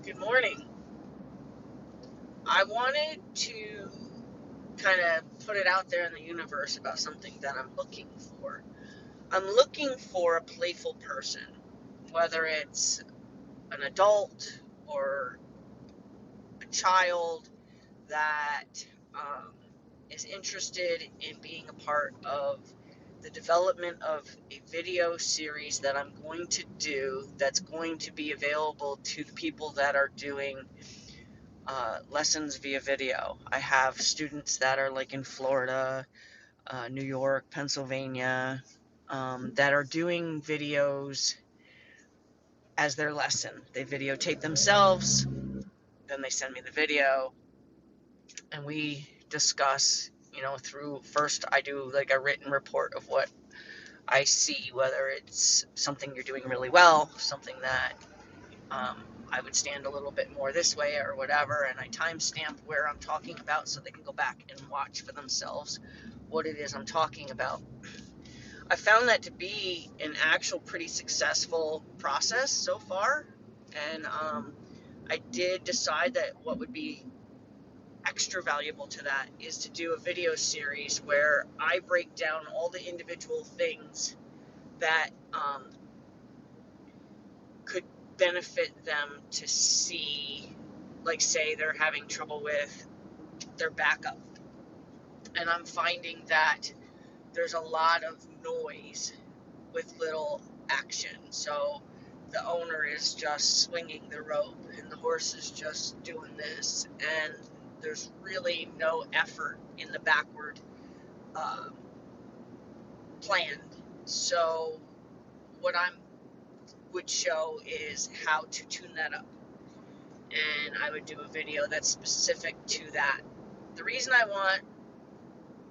Good morning. I wanted to kind of put it out there in the universe about something that I'm looking for. I'm looking for a playful person, whether it's an adult or a child that um, is interested in being a part of the development of a video series that I'm going to do that's going to be available to the people that are doing lessons via video. I have students that are like in Florida, New York, Pennsylvania, that are doing videos as their lesson. They videotape themselves, then they send me the video, and we discuss, through first I do like a written report of what I see, whether it's something you're doing really well, something that um, I would stand a little bit more this way or whatever, and I timestamp where I'm talking about so they can go back and watch for themselves what it is I'm talking about. I found that to be an actual pretty successful process so far, and I did decide that what would be extra valuable to that is to do a video series where I break down all the individual things that could benefit them to see, like say they're having trouble with their backup. And I'm finding that there's a lot of noise with little action. So the owner is just swinging the rope and the horse is just doing this, and there's really no effort in the backward uh, plan. So what I would show is how to tune that up, and I would do a video that's specific to that. The reason I want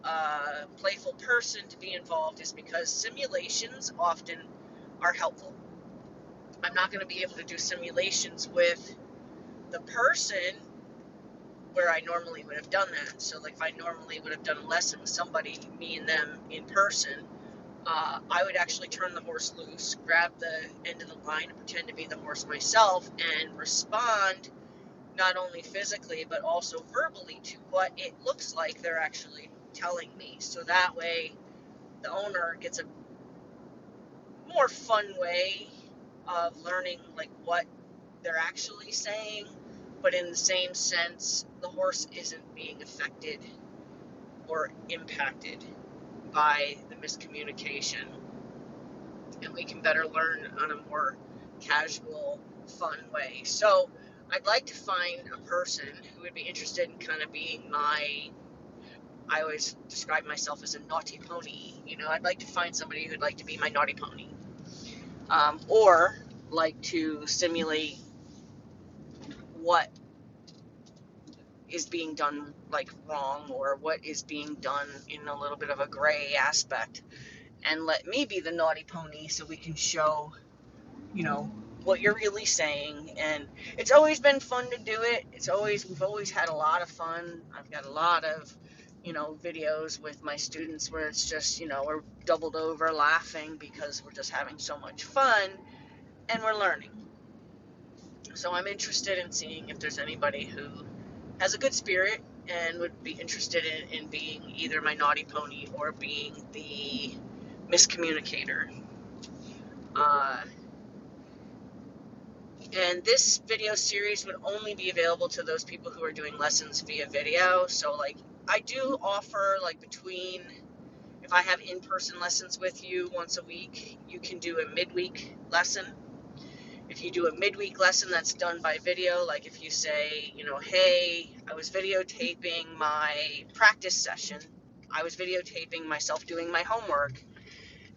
a playful person to be involved is because simulations often are helpful. I'm not going to be able to do simulations with the person where I normally would have done that. So, like, if I normally would have done a lesson with somebody, me and them in person, I would actually turn the horse loose, grab the end of the line, and pretend to be the horse myself, and respond not only physically but also verbally to what it looks like they're actually telling me. So that way, the owner gets a more fun way of learning like what they're actually saying, but in the same sense, the horse isn't being affected or impacted by the miscommunication, and we can better learn on a more casual, fun way. So I'd like to find a person who would be interested in kind of being I always describe myself as a naughty pony. I'd like to find somebody who'd like to be my naughty pony, or like to simulate what is being done like wrong, or what is being done in a little bit of a gray aspect, and let me be the naughty pony so we can show, you know, what you're really saying. And it's always been fun to do it. We've always had a lot of fun. I've got a lot of, videos with my students where it's just, we're doubled over laughing because we're just having so much fun and we're learning. So I'm interested in seeing if there's anybody who has a good spirit and would be interested in being either my naughty pony or being the miscommunicator. Uh, and this video series would only be available to those people who are doing lessons via video. So, like, I do offer, like, if I have in-person lessons with you once a week, you can do a midweek lesson. If you do a midweek lesson that's done by video, like if you say, hey, I was videotaping my practice session, I was videotaping myself doing my homework,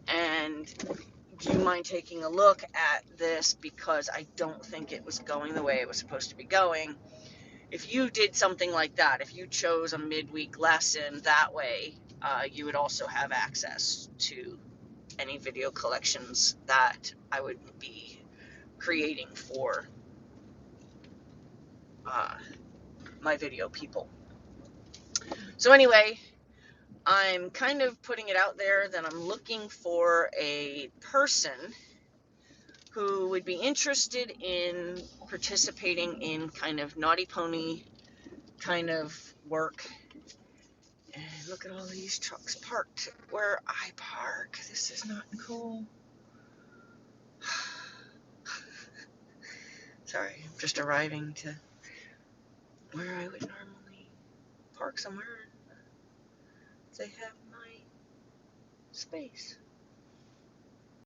and do you mind taking a look at this because I don't think it was going the way it was supposed to be going? If you did something like that, if you chose a midweek lesson that way, you would also have access to any video collections that I would be creating for uh, my video people. So anyway, I'm kind of putting it out there that I'm looking for a person who would be interested in participating in kind of naughty pony kind of work. And look at all these trucks parked where I park. This is not cool. Sorry, I'm just arriving to where I would normally park somewhere. They have my space.